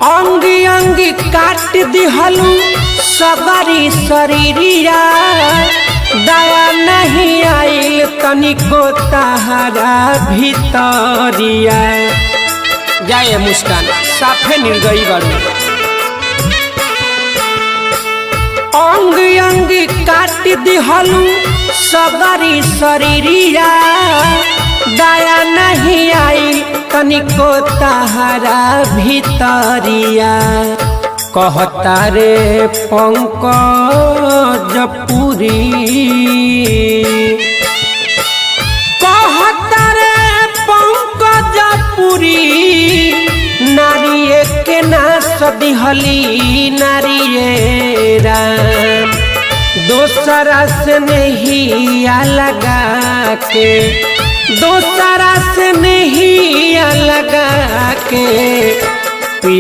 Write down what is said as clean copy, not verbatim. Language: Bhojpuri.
अंगी अंगी काट दिहलू सगरी शरीरिया दया नहीं आइल तनिको तहरा भीतरिया। जाए मुस्कान साफे निर्दयी बारू। अंग अंग काट दिहलू सगरी शरीरिया दया नहीं आई तनिको तहरा भीतरिया। कहता रे पंकज पुरी कहता रे पंकज पुरी नारी के नाश दिहली नारी राम। दोसरा से नहीं लगा के दोसरा से नहीं लगा के